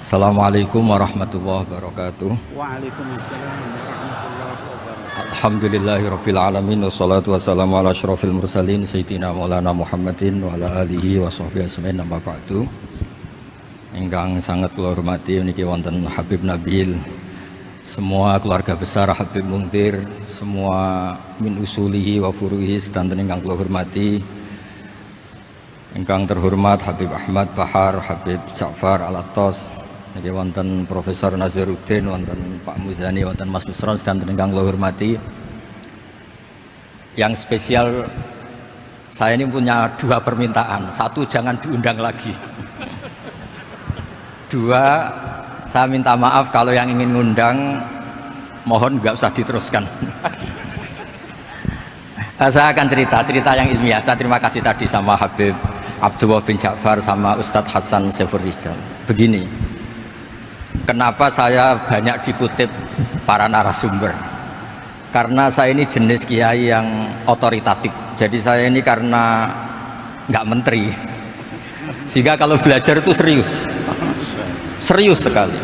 Assalamualaikum warahmatullahi wabarakatuh. Waalaikumsalam warahmatullahi wabarakatuh. Alhamdulillahirabbil alamin wassalatu wassalamu ala asyrofil mursalin sayyidina maulana Muhammadin wa ala alihi wa sahbihi ajmain amma ba'du. Ingkang sangat kula hormati niki wonten Habib Nabil, semua keluarga besar Habib Mungtir, semua min usulihi wa furuhi sedanten ingkang kula hormati. Ingkang terhormat Habib Ahmad Bahar, Habib Ja'far Al-Attas, niki wonten Profesor Nazaruddin, wonten Pak Muzani, wonten Mas Nusron sedanten ingkang kula hormati. Yang spesial, saya ini punya dua permintaan. Satu, jangan diundang lagi. Dua, saya minta maaf kalau yang ingin ngundang mohon nggak usah diteruskan. Saya akan cerita yang ilmiah. Saya terima kasih tadi sama Habib Abdullah bin Ja'far sama Ustadz Hasan Saifur Rijal. Begini, kenapa saya banyak dikutip para narasumber? Karena saya ini jenis kiai yang otoritatif. Jadi saya ini karena nggak menteri, sehingga kalau belajar itu serius sekali.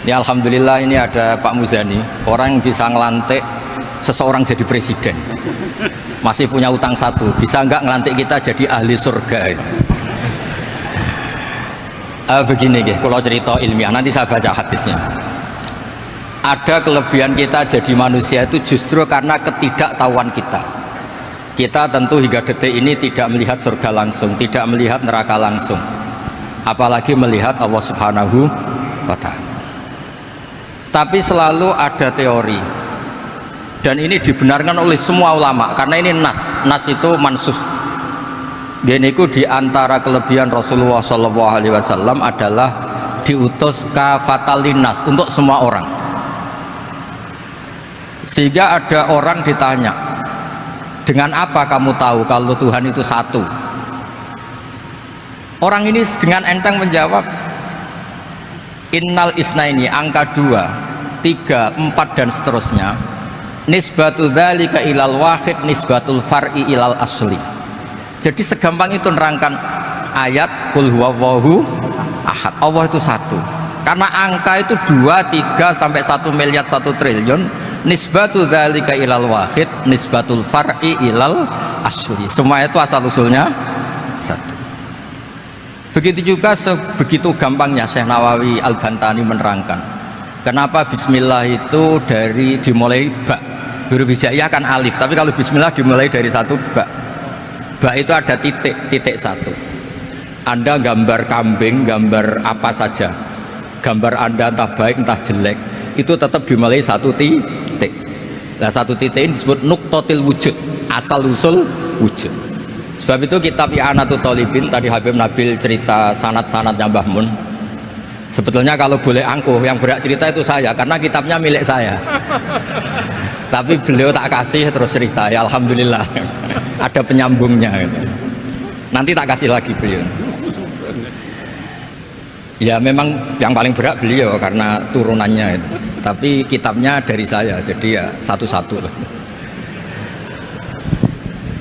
Ini alhamdulillah ini ada Pak Muzani, orang yang bisa ngelantik seseorang jadi presiden. Masih punya utang satu, bisa nggak ngelantik kita jadi ahli surga? Begini kalau cerita ilmiah, nanti saya baca hadisnya. Ada kelebihan kita jadi manusia itu justru karena ketidaktahuan kita. Kita tentu hingga detik ini tidak melihat surga langsung, tidak melihat neraka langsung, apalagi melihat Allah Subhanahu wa Ta'ala. Tapi selalu ada teori, dan ini dibenarkan oleh semua ulama karena ini nas itu mansus. Gini ku diantara kelebihan Rasulullah SAW adalah diutus kafatan linnas, untuk semua orang. Sehingga ada orang ditanya, dengan apa kamu tahu kalau Tuhan itu satu? Orang ini dengan enteng menjawab, innal isnaini, angka 2, 3, 4 dan seterusnya, nisbatu dzalika ilal wahid nisbatul far'i ilal asli. Jadi segampang itu nerangkan ayat qul huwallahu ahad, Allah itu satu. Karena angka itu 2, 3 sampai 1 miliar 1 triliun, nisbatu dzalika ilal wahid nisbatul far'i ilal asli. Semua itu asal usulnya satu. Begitu juga sebegitu gampangnya Syekh Nawawi Al-Bantani menerangkan kenapa bismillah itu dimulai ba. Huruf hijaiyah kan alif, tapi kalau bismillah dimulai dari satu ba. Ba itu ada titik satu. Anda gambar kambing, gambar apa saja, gambar Anda entah baik entah jelek, itu tetap dimulai satu titik. Nah, satu titik ini disebut nuqtatil wujud, asal usul wujud. Sebab itu kitab I'anatul Thalibin, tadi Habib Nabil cerita sanad-sanadnya Mbah Mun. Sebetulnya kalau boleh angkuh, yang berhak cerita itu saya, karena kitabnya milik saya. Tapi beliau tak kasih terus cerita, ya alhamdulillah. Ada penyambungnya gitu. Nanti tak kasih lagi beliau. Ya memang yang paling berhak beliau karena turunannya itu. Tapi kitabnya dari saya, jadi ya satu-satu lah.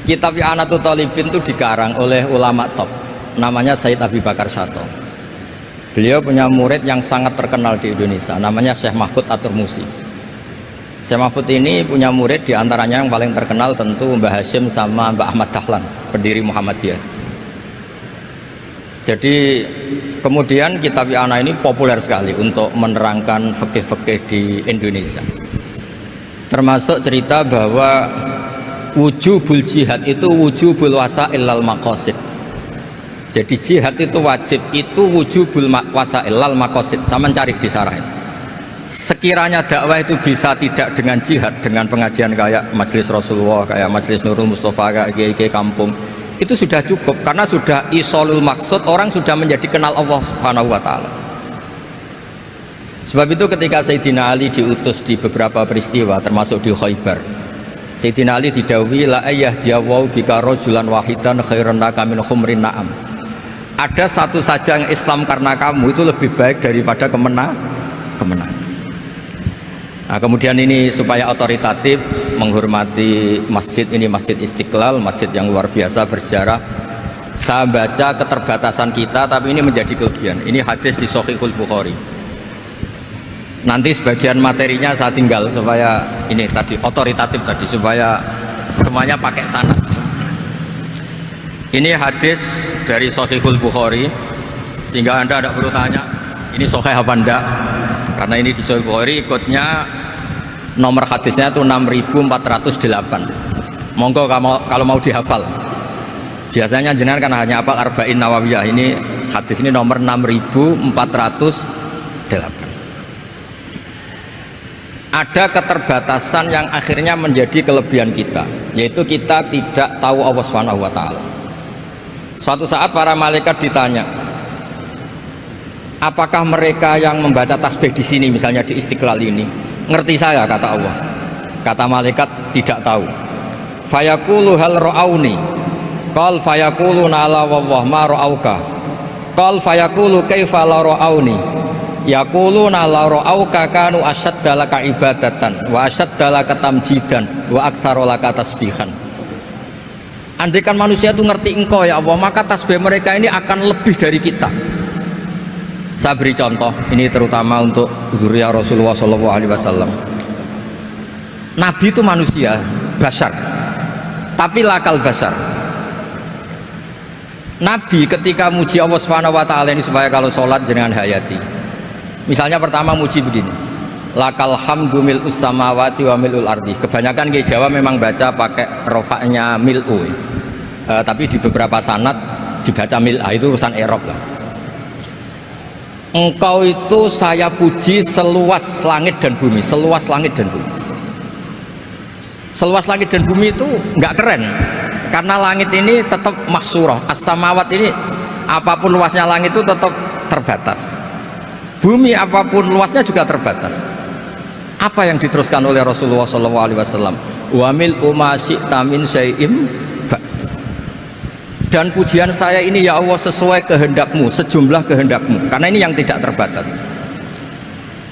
Kitab I'anatul Thalibin itu dikarang oleh ulama top, namanya Said Abi Bakar Syato. Beliau punya murid yang sangat terkenal di Indonesia, namanya Syekh Mahfud At-Turmusi. Syekh Mahfud ini punya murid, diantaranya yang paling terkenal tentu Mbah Hashim sama Mbah Ahmad Dahlan, pendiri Muhammadiyah. Jadi kemudian kitab I'anah ini populer sekali untuk menerangkan fikih-fikih di Indonesia. Termasuk cerita bahwa wujubul jihad itu wujubul wasail lal maqasid. Jadi jihad itu wajib, itu wujubul wasail lal maqasid. Sama cari di syarah. Sekiranya dakwah itu bisa tidak dengan jihad, dengan pengajian kayak Majelis Rasulullah, kayak Majelis Nurul Mustafa, kayak kiai kampung, itu sudah cukup karena sudah isolul maksud, orang sudah menjadi kenal Allah Subhanahu wa Ta'ala. Sebab itu ketika Sayyidina Ali diutus di beberapa peristiwa termasuk di Khaybar, Sayyidina Ali didhawuhi la ayyahdiyawu bika rajulan wahidan khairan laka min khumrin na'am. Ada satu saja yang Islam karena kamu itu lebih baik daripada kemenangan. Nah, kemudian ini supaya otoritatif menghormati masjid ini, Masjid Istiqlal, masjid yang luar biasa bersejarah. Saya baca keterbatasan kita, tapi ini menjadi kelebihan. Ini hadis di Shahihul Bukhari. Nanti sebagian materinya saya tinggal supaya ini tadi otoritatif tadi, supaya semuanya pakai sanad. Ini hadis dari Shahihul Bukhari, sehingga Anda tidak perlu tanya ini sahih apa enggak, karena ini di Shahihul Bukhari. Ikutnya nomor hadisnya itu 6408. Monggo kalau mau dihafal. Biasanya jenengan kan hanya hafal Arba'in Nawawiyah. Ini hadis ini nomor 6408. Ada keterbatasan yang akhirnya menjadi kelebihan kita, yaitu kita tidak tahu Allah Subhanahu wa taala. Suatu saat para malaikat ditanya, apakah mereka yang membaca tasbih di sini, misalnya di Istiqlal ini, ngerti saya? Kata Allah. Kata malaikat, tidak tahu. Fayaqulu hal ra'auni. Qal fayaqulu nala wallah ma ra'auka. Qal fayaqulu kaifa la ra'auni. Yaquluna la ra'auka kanu asyadda laka ibadatan wa asyadda laka tamjidan wa aktsara laka tasbihan. Andaikan manusia itu ngerti engkau ya Allah, maka tasbih mereka ini akan lebih dari kita. Saya beri contoh, ini terutama untuk zuriat Rasulullah SAW. Nabi itu manusia, bashar, tapi lakal bashar. Nabi ketika muji Allah Subhanahu wa taala ini supaya kalau sholat jangan hayati. Misalnya pertama muji begini, lakal hamdu mil'us samawati wa mil'ul ardi. Kebanyakan di Jawa memang baca pakai rofaknya mil'u, tapi di beberapa sanad dibaca mil'a, itu urusan Arab lah. Engkau itu saya puji seluas langit dan bumi, seluas langit dan bumi. Seluas langit dan bumi itu nggak keren, karena langit ini tetap maksurah, as-samawat ini apapun luasnya langit itu tetap terbatas. Bumi apapun luasnya juga terbatas. Apa yang diteruskan oleh Rasulullah SAW? Wa mil'u ma syi'ta min syai'im ba'du. Dan pujian saya ini ya Allah sesuai kehendakmu, sejumlah kehendakmu, karena ini yang tidak terbatas.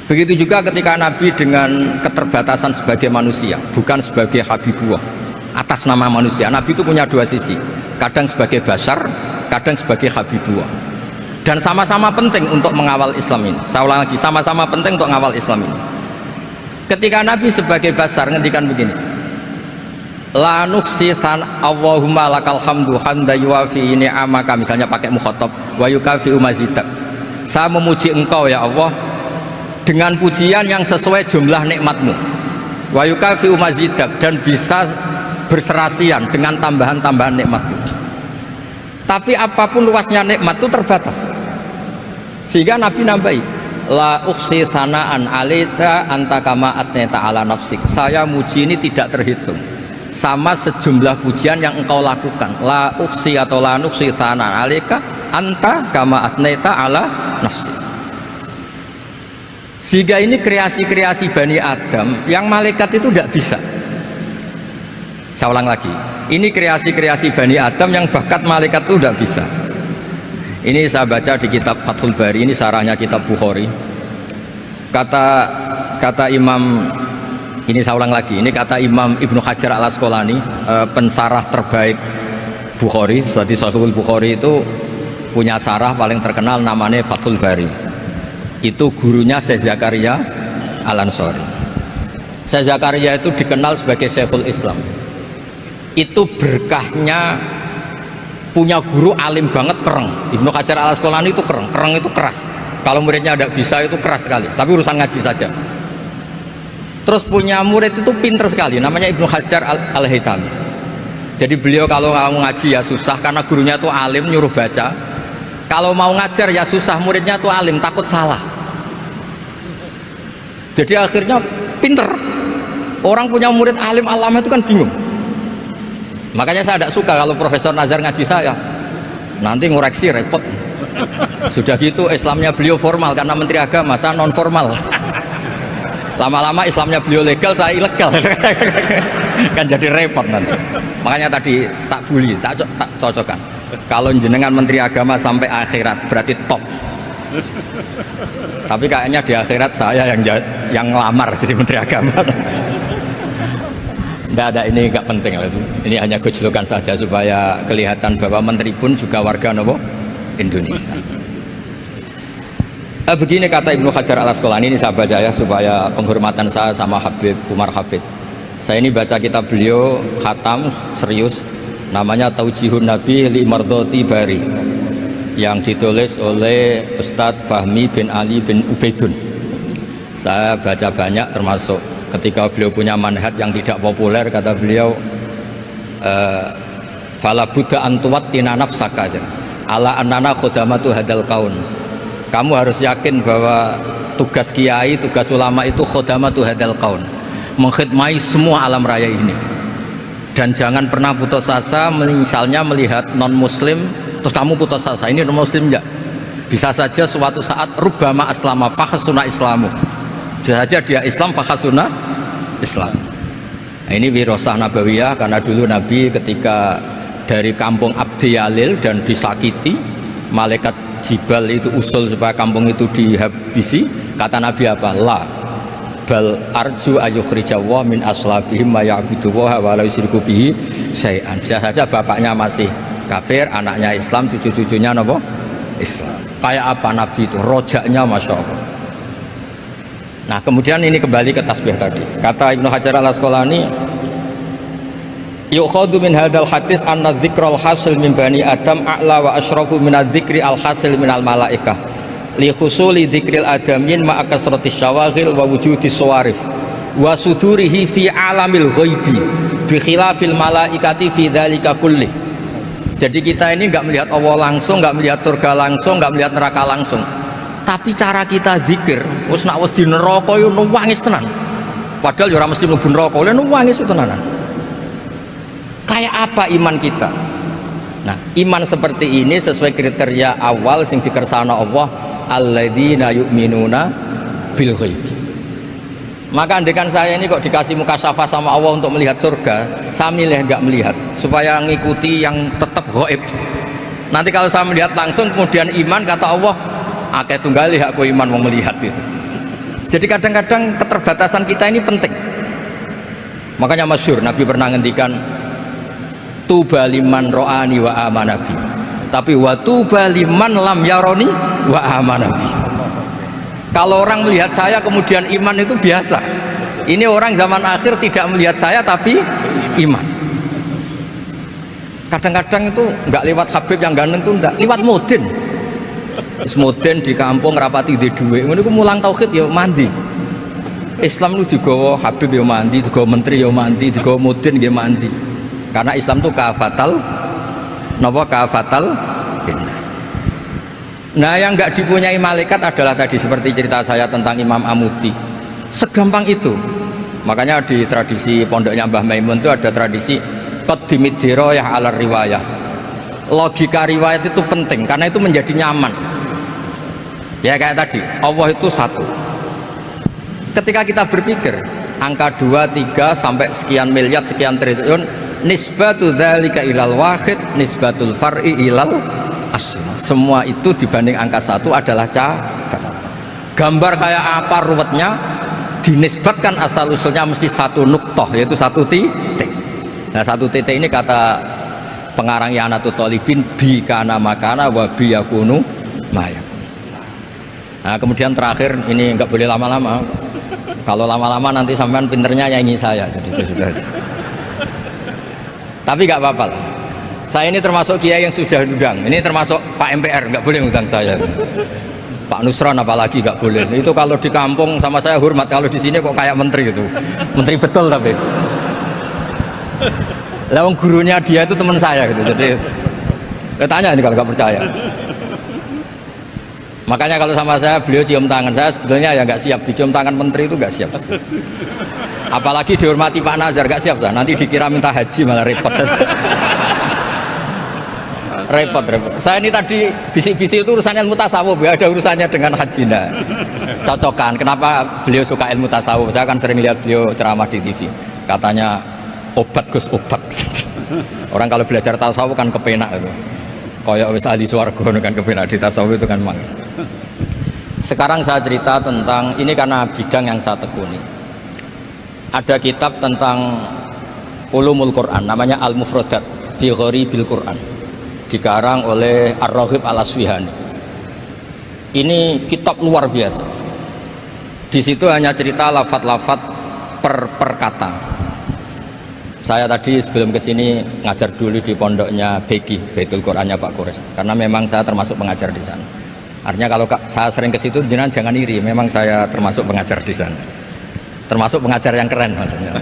Begitu juga ketika Nabi dengan keterbatasan sebagai manusia, bukan sebagai Habibullah, atas nama manusia. Nabi itu punya dua sisi, kadang sebagai bashar, kadang sebagai Habibullah. Dan sama-sama penting untuk mengawal Islam ini. Saya ulang lagi, sama-sama penting untuk mengawal Islam ini. Ketika Nabi sebagai bashar ngendikan begini, la nuhsitan Allahumma lakal hamdu hamda yuwafi ni'amaka, misalnya pakai mukhatab, wa yukafi umazidak. Saya memuji engkau ya Allah dengan pujian yang sesuai jumlah nikmatmu, wa yukafi umazidak, dan bisa berserasian dengan tambahan-tambahan nikmatmu. Tapi apapun luasnya nikmat itu terbatas, sehingga Nabi nambahi, la ukhsi thana'an alaika anta kama atneta ala nafsik. Saya muji ini tidak terhitung, sama sejumlah pujian yang engkau lakukan. La ukhsi atau la nukhsi thana'an alaika anta kama atneta ala nafsik. Sehingga ini kreasi-kreasi Bani Adam yang malaikat itu tidak bisa. Saya ulang lagi, ini kreasi-kreasi Bani Adam yang bakat malaikat itu tidak bisa. Ini saya baca di kitab Fathul Bari, ini sarahnya kitab Bukhari. Kata Imam, ini saya ulang lagi, ini kata Imam Ibnu Hajar al-Asqalani, pensarah terbaik Bukhari. Jadi Sahihul Bukhari itu punya sarah paling terkenal namanya Fathul Bari. Itu gurunya Syekh Zakaria Al-Ansari. Syekh Zakaria itu dikenal sebagai Syekhul Islam. Itu berkahnya punya guru alim banget, kereng. Ibnu Hajar al-Asqalani itu kereng itu keras. Kalau muridnya tidak bisa itu keras sekali, tapi urusan ngaji saja. Terus punya murid itu pinter sekali, namanya Ibnu Hajar al-Haytami. Jadi beliau kalau mau ngaji ya susah, karena gurunya itu alim, nyuruh baca. Kalau mau ngajar ya susah, muridnya itu alim, takut salah. Jadi akhirnya pinter. Orang punya murid alim alama itu kan bingung. Makanya saya tidak suka kalau Profesor Nazar ngaji saya, nanti ngoreksi repot. Sudah gitu Islamnya beliau formal karena Menteri Agama, saya non formal. Lama-lama Islamnya beliau legal, saya ilegal. Kan jadi repot nanti. Makanya tadi tak bully, tak cocokkan. Kalau jenengan Menteri Agama sampai akhirat berarti top. Tapi kayaknya di akhirat saya yang ngelamar jadi Menteri Agama. ada, ini nggak penting. Ini hanya gejolokan saja supaya kelihatan bahwa menteri pun juga warga nopo Indonesia. Begini kata Ibnu Hajar Al Asqalani, ini saya baca ya supaya penghormatan saya sama Habib Umar Hafid. Saya ini baca kitab beliau khatam serius, namanya Taujihun Nabi li Mardhati Bari, yang ditulis oleh Ustadz Fahmi bin Ali bin Ubaidun. Saya baca banyak, termasuk ketika beliau punya manhaj yang tidak populer, kata beliau fala buddha antuwattina nafsaka ala annana khudamatu hadal kaun. Kamu harus yakin bahwa tugas kiai, tugas ulama itu khudamatu hadal kaun, mengkhidmati semua alam raya ini. Dan jangan pernah putus asa, misalnya melihat non muslim terus kamu putus asa, ini non muslim enggak. Bisa saja suatu saat rubbama aslama fakhasuna islamu, bisa saja dia Islam fakhasuna Islam. Nah, ini wirasah nabawiyah, karena dulu Nabi ketika dari kampung Abdi Yalil dan disakiti, malaikat Jibal itu usul supaya kampung itu dihabisi, kata Nabi apa? La bal arju ayukhrijawah min aslabihim ma ya'budu wa la yusyriku bihi syai'an. Bisa saja bapaknya masih kafir, anaknya Islam, cucu-cucunya nopo Islam. Kayak apa Nabi itu? Rojaknya Masya Allah. Nah kemudian ini kembali ke tasbih tadi. Kata Ibnu Hajar Al Asqalani, yukhadu min hadal hadis anna dzikral hasil min bani adam a'la wa asyrafu min adzikri al hasil min al malaikah li khusuli dzikril adamin ma akasratis syawaghil wa wujudis sawarif wa sudurihi fi alamil ghaibi bi khilafil malaikati fi dzalika kulli. Jadi kita ini enggak melihat Allah langsung, enggak melihat surga langsung, enggak melihat neraka langsung, tapi cara kita zikir wis nak wedi neraka yo nuwangis tenan, padahal yo ora mesti mlebu neraka, lha nuwangis tenanan. Kayak apa iman kita? Nah, iman seperti ini sesuai kriteria awal sing dikersana Allah, alladzina yu'minuna bil ghaib. Maka andekan saya ini kok dikasih mukasyafah sama Allah untuk melihat surga, saya milih enggak melihat supaya ngikuti yang tetap ghaib. Nanti kalau saya melihat langsung kemudian iman, kata Allah, akeh tunggali aku iman mau melihat itu. Jadi kadang-kadang keterbatasan kita ini penting. Makanya masyhur Nabi pernah ngendikan, tuba liman ro'ani wa amanabi, tapi wa tuba liman lam yaroni wa amanabi. Kalau orang melihat saya kemudian iman itu biasa. Ini orang zaman akhir tidak melihat saya tapi iman. Kadang-kadang itu nggak lewat Habib yang ganteng tuh, enggak lewat Mudin. Mudin di kampung rapati di duit, ini mulang tauhid ya mandi. Islam lu digawa Habib ya mandi, digawa menteri ya mandi, digawa Mudin ya mandi. Karena Islam itu kafatal, napa kafatal dinnas. Nah yang nggak dipunyai malaikat adalah tadi seperti cerita saya tentang Imam Amudi. Segampang itu. Makanya di tradisi pondoknya Mbah Maimun itu ada tradisi qaddimid dirayah ala riwayah. Logika riwayat itu penting karena itu menjadi nyaman. Ya kayak tadi, Allah itu satu. Ketika kita berpikir angka 2, 3 sampai sekian miliar, sekian triliun, nisbatu dzalika ilal wahid, nisbatul far'i ilal asl. Semua itu dibanding angka 1 adalah cabang. Gambar kayak apa ruwetnya, dinisbatkan asal usulnya mesti satu nuktoh, yaitu satu titik. Nah satu titik ini kata pengarang I'anatul Talibin, bi kana makana wa bi yakunu mayak. Nah kemudian terakhir ini nggak boleh lama-lama. Kalau lama-lama nanti sampean pinternya nyanyi saya. Jadi sudah. Tapi nggak apa-apa lah. Saya ini termasuk kiai yang sudah diundang. Ini termasuk Pak MPR, nggak boleh undang saya. Pak Nusron apalagi nggak boleh. Itu kalau di kampung sama saya hormat. Kalau di sini kok kayak menteri itu. Menteri betul tapi. Lawang gurunya dia itu teman saya gitu. Jadi tanya ini kalau nggak percaya. Makanya kalau sama saya beliau cium tangan, saya sebetulnya ya nggak siap dicium tangan menteri itu, nggak siap. Apalagi dihormati Pak Nazar, nggak siap lah. Nanti dikira minta haji malah repot. repot. Saya ini tadi bisik-bisik itu urusannya ilmu tasawuf, ya ada urusannya dengan haji. Nah, cocokan. Kenapa beliau suka ilmu tasawuf? Saya kan sering lihat beliau ceramah di TV. Katanya obat Gus obat. Orang kalau belajar tasawuf kan kepenak itu. Kayak wis ahli swarga kan kepenak di tasawuf itu kan mang. Sekarang saya cerita tentang ini karena bidang yang saya tekuni. Ada kitab tentang Ulumul Quran, namanya Al-Mufradat fi Gharibil Quran, dikarang oleh Ar-Raghib Al-Asfihani. Ini kitab luar biasa. Di situ hanya cerita lafat-lafat per kata. Saya tadi sebelum kesini ngajar dulu di pondoknya Beki, Baitul Qurannya Pak Kures, karena memang saya termasuk pengajar di sana. Artinya kalau saya sering ke situ, jangan iri, memang saya termasuk pengajar di sana. Termasuk pengajar yang keren maksudnya.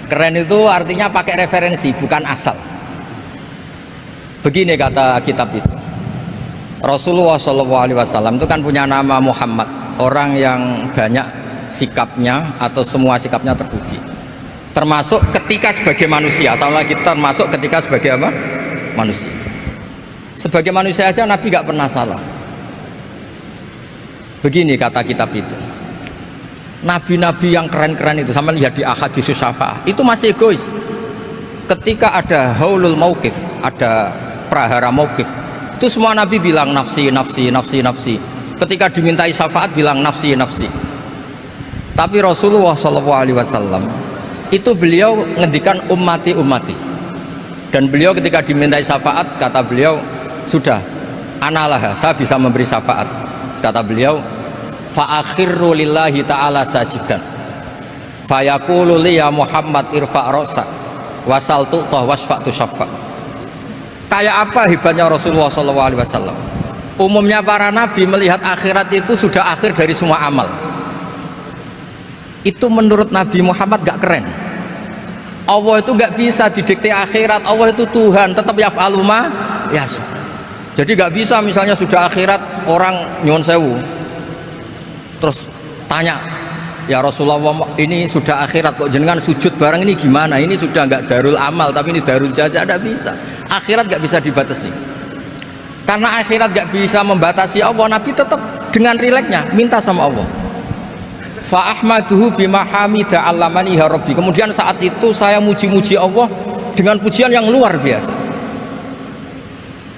Keren itu artinya pakai referensi, bukan asal. Begini kata kitab itu. Rasulullah SAW itu kan punya nama Muhammad, orang yang banyak sikapnya atau semua sikapnya terpuji. Termasuk ketika sebagai manusia, sama kita termasuk ketika sebagai apa? Manusia. Sebagai manusia aja Nabi gak pernah salah. Begini kata kitab itu. Nabi-nabi yang keren-keren itu, sama lihat di Ahaditsus Syafa'ah, itu masih egois. Ketika ada haulul mauqif, ada prahara mauqif, itu semua Nabi bilang nafsi, nafsi, nafsi, nafsi. Ketika dimintai syafaat bilang nafsi, nafsi. Tapi Rasulullah SAW itu beliau ngendikan ummati, ummati. Dan beliau ketika dimintai syafaat kata beliau, sudah, analah, saya bisa memberi syafaat. Kata beliau, fa'akhirru lillahi ta'ala sajidan fayaqulu li ya Muhammad irfa' ra'sak wasal tu'tah wasfa'tu syaffa'. Kayak apa hebatnya Rasulullah SAW? Umumnya para nabi melihat akhirat itu sudah akhir dari semua amal. Itu menurut Nabi Muhammad gak keren. Allah itu gak bisa didikte akhirat. Allah itu Tuhan, tetap yaf'alu ma yasha. Jadi gak bisa misalnya sudah akhirat orang nyuwun sewu terus tanya, ya Rasulullah ini sudah akhirat kok jenengan sujud bareng ini gimana? Ini sudah nggak darul amal tapi ini darul jaza. Tidak bisa. Akhirat nggak bisa dibatasi. Karena akhirat nggak bisa membatasi Allah, Nabi tetap dengan rileksnya minta sama Allah. Fa ahmaduhu bima hamida allamani ya rabbi. Kemudian saat itu saya muji-muji Allah dengan pujian yang luar biasa.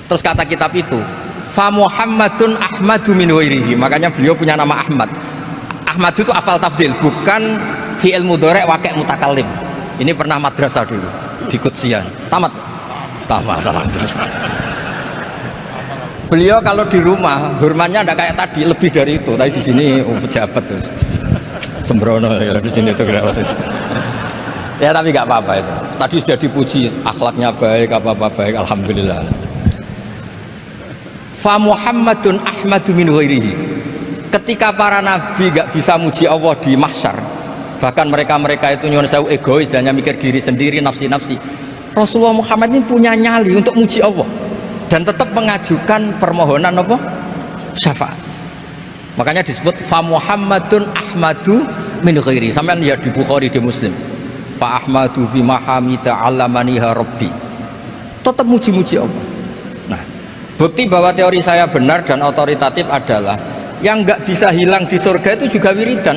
Terus kata kitab itu, fa Muhammadun Ahmadu min ghairihi. Makanya beliau punya nama Ahmad. Ahmad itu afal tafdil, bukan fi'il mudhari' waqi' mutakallim. Ini pernah madrasah dulu di Qudsiyah. Tamat terus. Beliau kalau di rumah hormatnya enggak kayak tadi, lebih dari itu. Tadi di sini pejabat tuh. Sembrono ya di sini tuh kenapa itu. Ya tapi enggak apa-apa itu. Tadi sudah dipuji, akhlaknya baik, apa-apa baik, alhamdulillah. Fa Muhammadun Ahmadu min ghairihi. Ketika para nabi gak bisa muji Allah di mahsyar, bahkan mereka itu nyuwun sewu egois, hanya mikir diri sendiri, nafsi-nafsi. Rasulullah Muhammad ini punya nyali untuk muji Allah dan tetap mengajukan permohonan apa? Syafaat. Makanya disebut fa Muhammadun Ahmadu min ghairihi. Sampeyan lihat di Bukhari, di Muslim. Fa Ahmadu fi mahamida allamaniha rabbi. Tetap muji-muji Allah. Nah, bukti bahwa teori saya benar dan otoritatif adalah yang nggak bisa hilang di surga itu juga wiridan.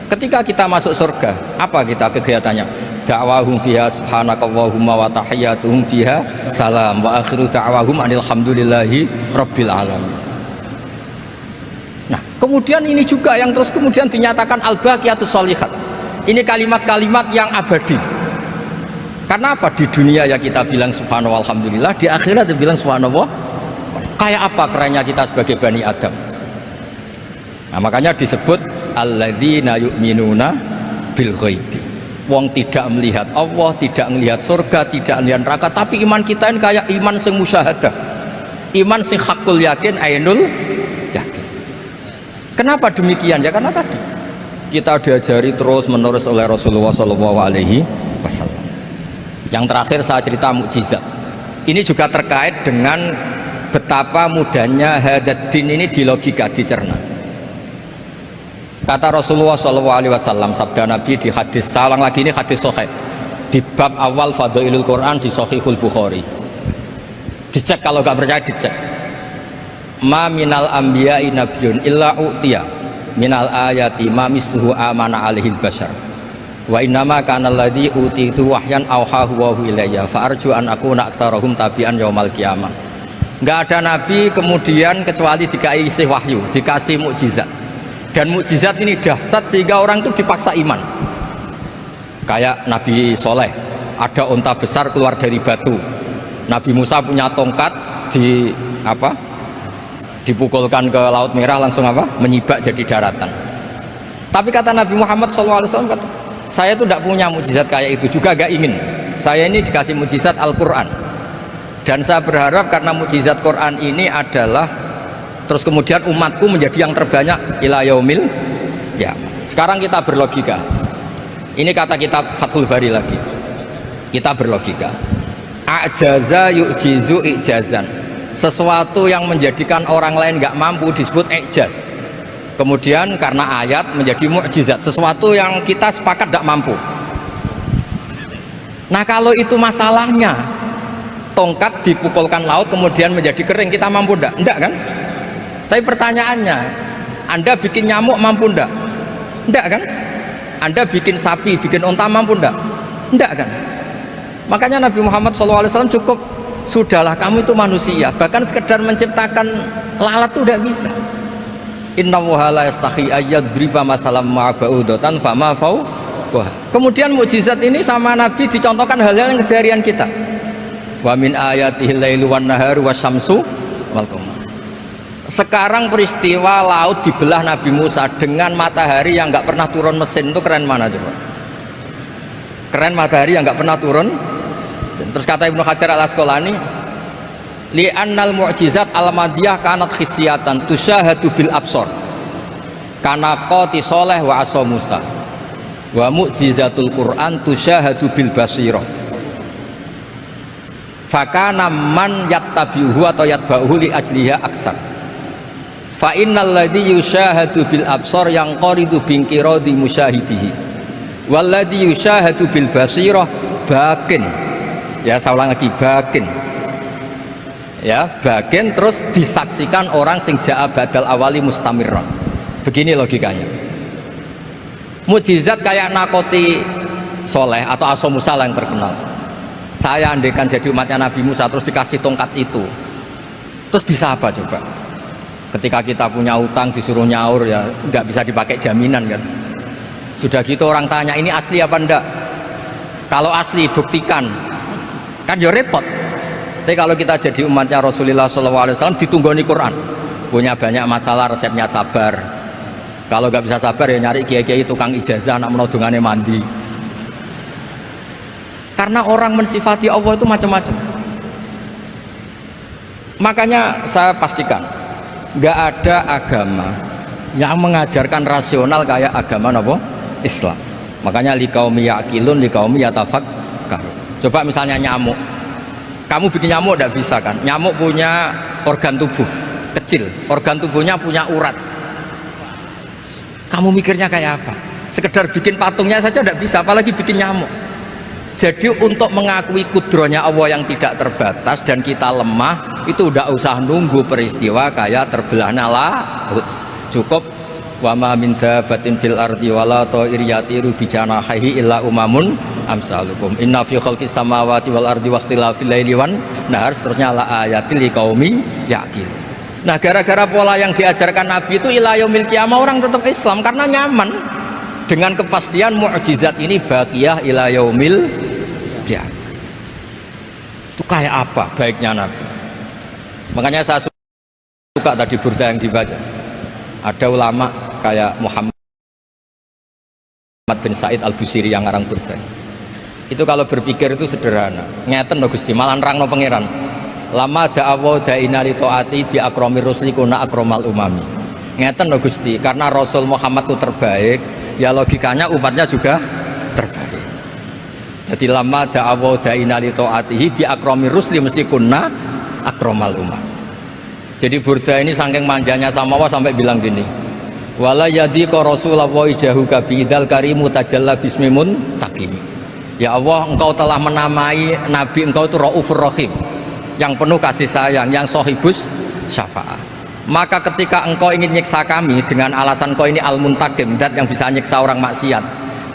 Ketika kita masuk surga, apa kita kegiatannya? Da'wahum fiha subhanakallahumma wa tahiyyatuhum fiha salam wa akhiru da'wahum alhamdulillahi rabbil alamin. Nah, kemudian ini juga yang terus kemudian dinyatakan al-baqiyatus sholihat. Ini kalimat-kalimat yang abadi. Karena apa? Di dunia ya kita bilang subhanallah alhamdulillah, di akhirat dia bilang subhanallah. Kayak apa kerennya kita sebagai Bani Adam. Nah, makanya disebut alladzina yu'minuna bil ghaibi. Wong tidak melihat Allah, tidak melihat surga, tidak melihat neraka, tapi iman kita ini kayak iman sing musyahadah. Iman sing hakul yakin, ainul yakin. Kenapa demikian? Ya karena tadi kita diajari terus menerus oleh Rasulullah SAW. Yang terakhir saya cerita mukjizat. Ini juga terkait dengan betapa mudahnya hadaddin ini di logika, dicerna. Kata Rasulullah SAW, sabda Nabi di hadis, salang lagi ini hadis sahih di bab awal Fadailul Quran di Sahihul Bukhari. Dicek kalau gak percaya dicek. Ma minal anbiya'i nabiyyun illa u'tiya minal ayati ma misluhu amana alaihil bashar. Wa innama kana alladhi utitu wahyan awhahu wa ilayya fa arju an akuna aktsarahum tabi'an yaumal qiyamah. Enggak ada nabi kemudian kecuali dikasih wahyu, dikasih mukjizat. Dan mukjizat ini dahsyat sehingga orang itu dipaksa iman. Kayak Nabi Soleh, ada unta besar keluar dari batu. Nabi Musa punya tongkat dipukulkan ke Laut Merah langsung menyibak jadi daratan. Tapi kata Nabi Muhammad SAW, kata, saya itu tidak punya mukjizat kayak itu, juga gak ingin. Saya ini dikasih mukjizat Al-Quran, dan saya berharap karena mukjizat Quran ini adalah terus kemudian umatku menjadi yang terbanyak ila yaumil ya. Sekarang kita berlogika, ini kata kitab Fathul Bari lagi, kita berlogika, ajaza yu'jizu ijazan, sesuatu yang menjadikan orang lain nggak mampu disebut ijaz, kemudian karena ayat menjadi mukjizat, sesuatu yang kita sepakat tidak mampu. Nah kalau itu masalahnya, tongkat dipukulkan laut kemudian menjadi kering, kita mampu enggak? Enggak kan? Tapi pertanyaannya, Anda bikin nyamuk mampu enggak? Enggak kan? Anda bikin sapi, bikin unta mampu enggak? Enggak kan? Makanya Nabi Muhammad SAW cukup, sudahlah kamu itu manusia, bahkan sekedar menciptakan lalat itu enggak bisa. Innallaha la yastahi ayyadriba masalam ma'ba'udatan fama fawqaha. Kemudian mukjizat ini sama Nabi dicontohkan hal-hal yang keseharian kita. Wa min ayatihil lailu wan naharu wasyamsu wal qamar. Sekarang peristiwa laut dibelah Nabi Musa dengan matahari yang nggak pernah turun mesin, itu keren mana coba? Keren matahari yang nggak pernah turun mesin. Terus kata Ibnu Hajar al Asqalani, li'annal mu'jizat al-madiyah kanat khisyatan tusyahadu bil absor kana qati soleh wa asa Musa wa mu'jizatul Quran tusyahadu bil basirah fakana man yattabi'uhu atau yatba'uhu li ajliha aksar fa innal ladzi yusyahadu bil absar yang qaridu bingkiradi musyahidihi wal ladzi yusyahadu bil basirah bakin, ya saya ulang lagi, bakin, ya bagian terus disaksikan orang sing ja'a badal awali mustamirron. Begini logikanya, mukjizat kayak nakoti soleh atau aso Musa yang terkenal, saya andaikan jadi umatnya Nabi Musa terus dikasih tongkat itu, terus bisa apa coba? Ketika kita punya utang disuruh nyaur, ya nggak bisa dipakai jaminan kan. Sudah gitu orang tanya ini asli apa enggak, kalau asli buktikan, kan ya repot. Tapi kalau kita jadi umatnya Rasulullah SAW ditunggoni Quran, punya banyak masalah resepnya sabar. Kalau nggak bisa sabar ya nyari kiai-kiai tukang ijazah nak menodongannya mandi. Karena orang mensifati Allah itu macam-macam. Makanya saya pastikan nggak ada agama yang mengajarkan rasional kayak agama Islam. Makanya liqaumi yaqilun liqaumi yatafakkarun. Coba misalnya nyamuk, kamu bikin nyamuk tidak bisa kan? Nyamuk punya organ tubuh kecil, organ tubuhnya punya urat. Kamu mikirnya kayak apa? Sekedar bikin patungnya saja tidak bisa, apalagi bikin nyamuk. Jadi untuk mengakui kudronya Allah yang tidak terbatas dan kita lemah, itu udah usah nunggu peristiwa kayak terbelahnya laut. Cukup wa ma min dabatin fil ardi wala ta'ir yatiru bi janahihi illa umamun amsalukum inna fi khalqis samawati wal ardi waqtilafil laili wan nahar, seterusnya la ayatil liqaumi yaqil. Nah gara-gara pola yang diajarkan Nabi itu ila yaumil qiyamah orang tetap Islam karena nyaman dengan kepastian mukjizat ini baqiyah ila yaumil qiyamah. Itu kayak apa baiknya Nabi. Makanya saya suka tadi burda yang dibaca, ada ulama kayak Muhammad bin Said Al-Busiri yang ngarang burda. Itu kalau berpikir itu sederhana, ngeten lho Gusti, malah nerangno pangeran. Lama da'awa da'ina li ta'ati bi akramir rusli kuna akramal umami. Ngeten lho Gusti, karena Rasul Muhammad itu terbaik, ya logikanya umatnya juga terbaik. Jadi lama da'awa da'ina li ta'atihi bi akramir rusli mesti kuna akramal umami. Jadi burda ini saking manjanya sama Allah sampai bilang gini, wala yadhiqa rasulullah jahuka bidzal karimu tajalla bismimun takimi. Ya Allah, engkau telah menamai Nabi engkau itu Raufur Rahim, yang penuh kasih sayang, yang sohibus syafa'ah. Maka ketika engkau ingin nyiksa kami dengan alasan engkau ini al-muntakim, dat yang bisa nyiksa orang maksiat,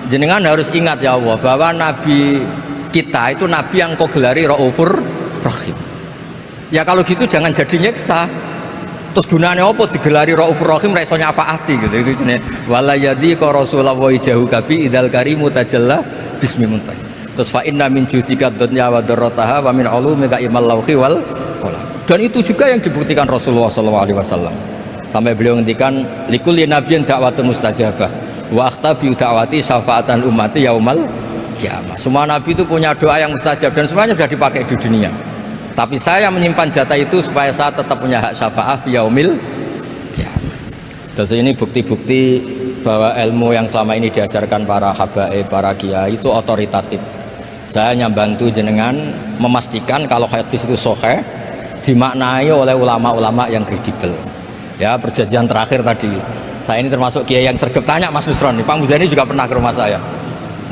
jenengan harus ingat ya Allah bahwa Nabi kita itu Nabi yang engkau gelari Raufur Rahim. Ya kalau gitu jangan jadi nyiksa. Terus gunanya apa digelari Raufur Rahim reso nyafaati gitu. Itu jenis wala yadhiqa rasulullah jahuka bi idzal karimu tajalla bismi muntahi. Terus fa inna min judika dunya wa darrataha wa min ulumika ilmal lauhi wal qalam. Dan itu juga yang dibuktikan Rasulullah SAW. Sampai beliau ngendikan likulli nabiyyin da'watun mustajabah wa akhtabi da'wati syafaatan ummati yaumal kiamah. Semua nabi itu punya doa yang mustajab dan semuanya sudah dipakai di dunia. Tapi saya menyimpan jatah itu supaya saya tetap punya hak syafaat fi yaumil kiamah. Dan ini bukti-bukti bahwa ilmu yang selama ini diajarkan para habaib, para kiai itu otoritatif. Saya hanya bantu jenengan memastikan kalau hadis itu sahih dimaknai oleh ulama-ulama yang kredibel. Ya, perjanjian terakhir tadi, saya ini termasuk kiai yang sergap tanya Mas Nusron, Pak Muzani juga pernah ke rumah saya.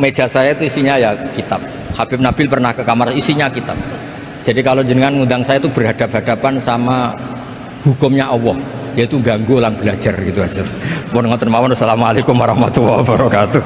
Meja saya itu isinya ya kitab. Habib Nabil pernah ke kamar, isinya kitab. Jadi kalau jenengan ngundang saya itu berhadap-hadapan sama hukumnya Allah, yaitu ganggu orang belajar gitu aja. Mohon ngoten mawon. Assalamualaikum warahmatullahi wabarakatuh.